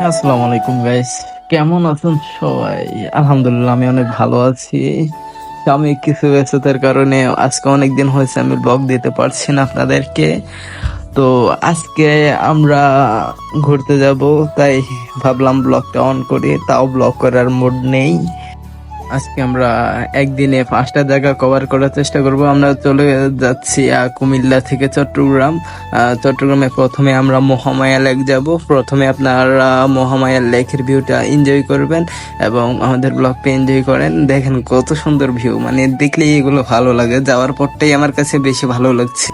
আসসালামু আলাইকুম গাইস, কেমন আছেন সবাই? আলহামদুলিল্লাহ, আমি অনেক ভালো আছি। তো আমি কিছু ব্যস্ততার কারণে আজকে অনেক দিন হয়েছে আমি ব্লগ দিতে পারছি না আপনাদেরকে। তো আজকে আমরা ঘুরতে যাব, তাই ভাবলাম ব্লগটা অন করি, তাও ব্লগ করার মুড নেই। আজকে আমরা একদিনে 5টা জায়গা কভার করার চেষ্টা করব। আমরা চলে যাচ্ছি কুমিল্লা থেকে চট্টগ্রাম। চট্টগ্রামে প্রথমে আমরা মহামায়া লেক যাব। প্রথমে আপনারা মহামায়া লেকের ভিউটা এনজয় করবেন এবং আমাদের ব্লগটা এনজয় করেন। দেখেন কত সুন্দর ভিউ, মানে দেখলেই এগুলো ভালো লাগে, যাওয়ার পরটাই আমার কাছে বেশি ভালো লাগছে।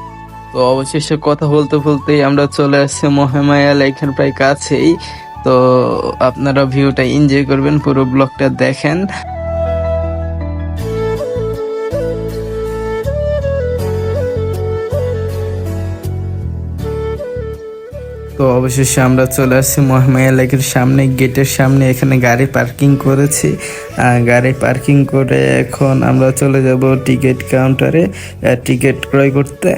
তো অবশেষে কথা বলতে বলতেই আমরা চলে আসছি মহামায়া লেকের প্রায় কাছেই। তো আপনারা ভিউটা এনজয় করবেন, পুরো ব্লগটা দেখেন। তো অবশেষে আমরা চলে আসছি মহামায়া লেকের সামনে, গেটের সামনে। এখানে গাড়ি পার্কিং করেছি। গাড়ি পার্কিং করে এখন আমরা চলে যাব টিকিট কাউন্টারে টিকিট ক্রয় করতে।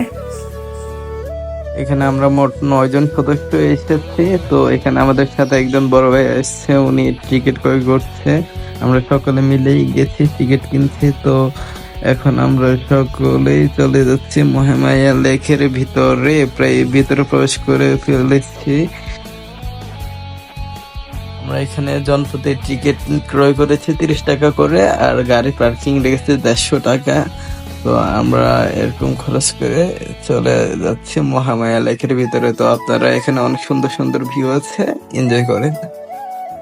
এখানে আমরা মোট 9 জন সদস্য এসেছি। তো এখানে আমাদের সাথে একজন বড় ভাই এসছে, উনি টিকিট ক্রয় করছে। আমরা সকলে মিলেই গেছি, টিকিট কিনছি। তো এখন আমরা সকলেই চলে যাচ্ছি মহামায়া লেকের ভিতরে, প্রায় ভিতরে প্রবেশ করে ফেলেছি। আমরা এখানে জনপ্রতি টিকিট ক্রয় করেছি 30 টাকা করে, আর গাড়ি পার্কিং লেগেছে 150 টাকা। তো আমরা এরকম খরচ করে চলে যাচ্ছি মহামায়া লেকের ভিতরে। তো আপনারা এখানে অনেক সুন্দর সুন্দর ভিউ আছে, এনজয় করেন।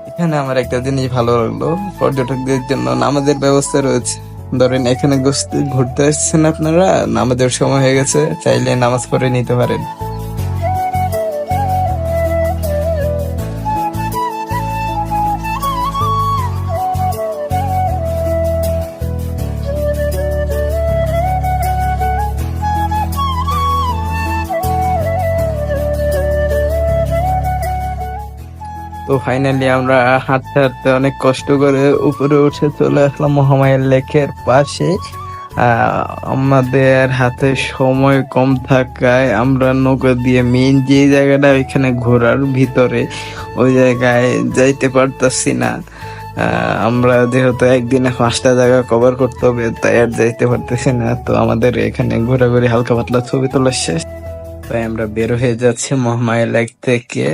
এখানে আমার একটা জিনিস ভালো লাগলো, পর্যটকদের জন্য নামাজের ব্যবস্থা রয়েছে। ধরেন এখানে ঘুরতে আসছেন আপনারা, নামাজের সময় হয়ে গেছে, চাইলে নামাজ পড়ে নিতে পারেন। তো ফাইনালি আমরা হাঁটতে হাঁটতে অনেক কষ্ট করে উপরে উঠে চলে আসলাম মহামায়া লেকের পাশে। আমাদের হাতে সময় কম থাকায় আমরা নৌকা দিয়ে মেইন যে জায়গাটা ওইখানে ঘোরার ভিতরে, ওই জায়গায় যাইতে পারতাছি না। আমরা যেহেতু একদিনে 5টা জায়গা কভার করতে হবে, তাই আর যাইতে পারতেছি না। তো আমাদের এখানে ঘোরাঘুরি হালকা পাতলা ছবি তোলা শেষ, তাই আমরা বের হয়ে যাচ্ছি মহামায়া লেক থেকে।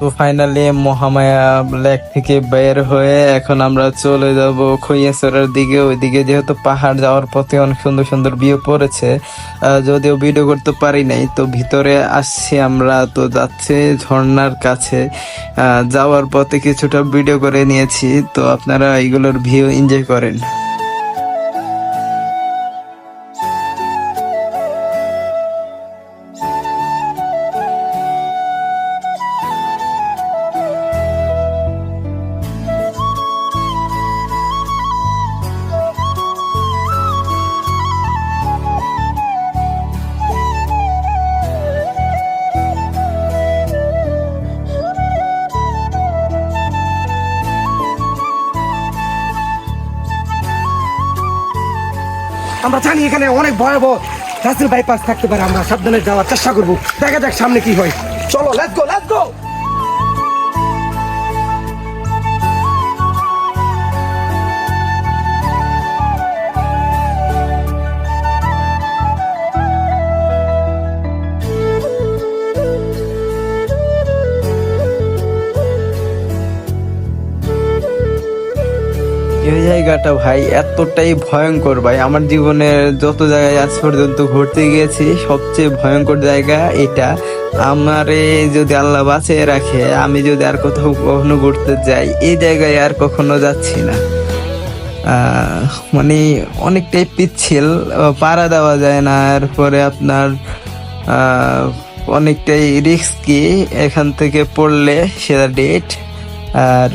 তো ফাইনালি মহামায়া লেক থেকে বের হয়ে এখন আমরা চলে যাব খৈয়াছড়ার দিকে। ওইদিকে যেহেতু পাহাড়, যাওয়ার পথে অনেক সুন্দর সুন্দর ভিউ পড়েছে, যদিও ভিডিও করতে পারি নাই। তো ভিতরে আসছি আমরা, তো যাচ্ছে ঝর্ণার কাছে। যাওয়ার পথে কিছুটা ভিডিও করে নিয়েছি, তো আপনারা এগুলোর ভিউ এনজয় করেন। আমরা জানি এখানে অনেক ভয়াবহ রাস্তার বাইপাস থাকতে পারে, আমরা সাবধানে যাওয়ার চেষ্টা করবো। দেখা যাক সামনে কি হয়। চলো, লেটস গো, লেটস গো। এই জায়গাটা ভাই এতটাই ভয়ঙ্কর ভাই, আমার জীবনে যত জায়গায় আজ পর্যন্ত ঘুরতে গিয়েছি সবচেয়ে ভয়ঙ্কর জায়গা এটা। আমারে যদি আল্লাহ বাঁচিয়ে রাখে, আমি যদি আর কোথাও কখনো ঘুরতে যাই, এই জায়গায় আর কখনো যাচ্ছি না। মানে অনেকটাই পিচ্ছিল, পাড়া দেওয়া যায় না। এরপরে আপনার অনেকটাই রিস্কি, এখান থেকে পড়লে সেটা ডেট। আর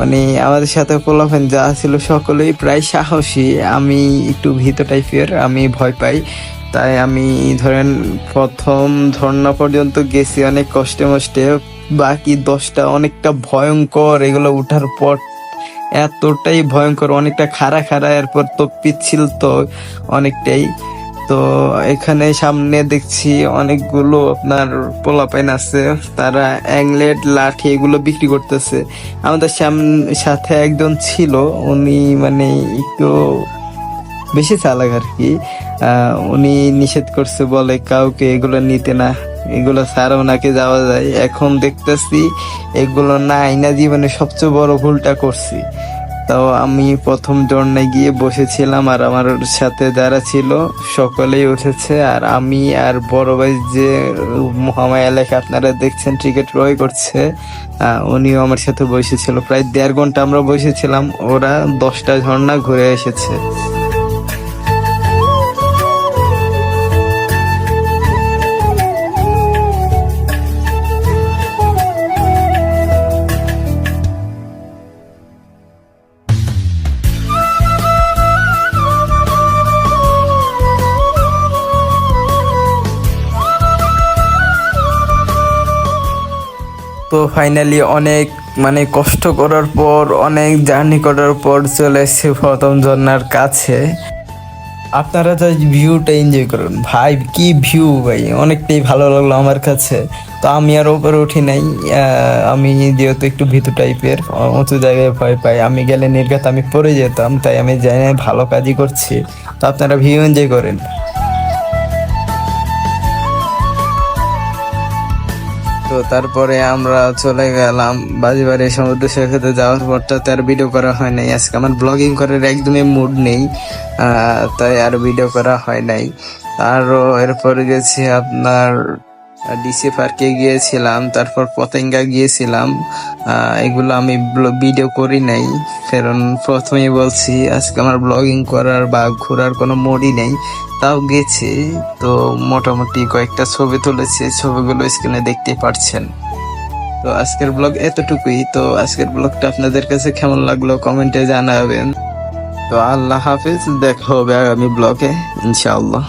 মানে আমাদের সাথে পোলাপেন যা ছিল সকলেই প্রায় সাহসী, আমি একটু ভীত টাইপের, আমি ভয় পাই। তাই আমি ধরেন প্রথম ঝর্ণা পর্যন্ত গেছি অনেক কষ্টে মষ্টে, বাকি 10টা অনেকটা ভয়ঙ্কর, এগুলো উঠার পর এতটাই ভয়ঙ্কর, অনেকটা খাড়া খাড়া, এরপর তো পিচ্ছিল তো অনেকটাই। তো এখানে সামনে দেখছি অনেকগুলো আপনার পোলাপাইন আছে, তারা অ্যাংলেট লাঠি এগুলো বিক্রি করতেছে। আমাদের সাথে একজন ছিল, উনি মানে একটু বেশি চালাক আর কি। উনি নিষেধ করছে, বলে কাউকে এগুলো নিতে না, এগুলো ছাড়া ওনাকে যাওয়া যায়। এখন দেখতেছি এগুলো না আইনা জীবনে সবচেয়ে বড় ভুলটা করছি। তাও আমি প্রথম ঝর্ণায় গিয়ে বসেছিলাম, আর আমার সাথে যারা ছিল সকলেই উঠেছে, আর আমি আর বড় ভাই যে মহামায়া লেখা আপনারা দেখছেন ক্রিকেট রয় করছে, উনিও আমার সাথে বসেছিল। প্রায় 1.5 ঘন্টা আমরা বসেছিলাম, ওরা 10টা ঝর্ণা ঘুরে এসেছে। তো ফাইনালি অনেক মানে কষ্ট করার পর, অনেক জার্নি করার পর চলে এসেছি প্রথম ঝর্ণার কাছে। আপনারা জাস্ট ভিউটা এনজয় করুন ভাই, কি ভিউ ভাই, অনেকটাই ভালো লাগলো আমার কাছে। তো আমি আর উপরে উঠি নাই, আমি যেহেতু একটু ভীতু টাইপের, উঁচু জায়গায় ভয় পাই, আমি গেলে নির্ঘাত আমি পড়ে যেতাম, তাই আমি যাই না, ভালো কাজই করছি। তো আপনারা ভিউ এনজয় করেন। তো তারপরে আমরা চলে গেলাম বাজিবাড়ি সমুদ্র সৈকতে। যাওয়ার পরটাতে আর ভিডিও করা হয় নাই, আজকে আমার ব্লগিং করার একদমই মুড নেই, তাই আর ভিডিও করা হয় নাই। আরও এরপরে গেছি আপনার ডিসি পার্কে গিয়েছিলাম, তারপর পতেঙ্গা গিয়েছিলাম। এগুলো আমি ভিডিও করি নাই, কারণ প্রথমেই বলছি আজকে আমার ব্লগিং করার বা ঘোরার কোনো মুডই নেই। তাও গেছি, তো মোটামুটি কয়েকটা ছবি তুলেছি, ছবিগুলো স্ক্রিনে দেখতে পাচ্ছেন। তো আজকের ব্লগ এতটুকুই। তো আজকের ব্লগটা আপনাদের কাছে কেমন লাগলো কমেন্টে জানাবেন। তো আল্লাহ হাফেজ, দেখা হবে আগামী ব্লগে ইনশাআল্লাহ।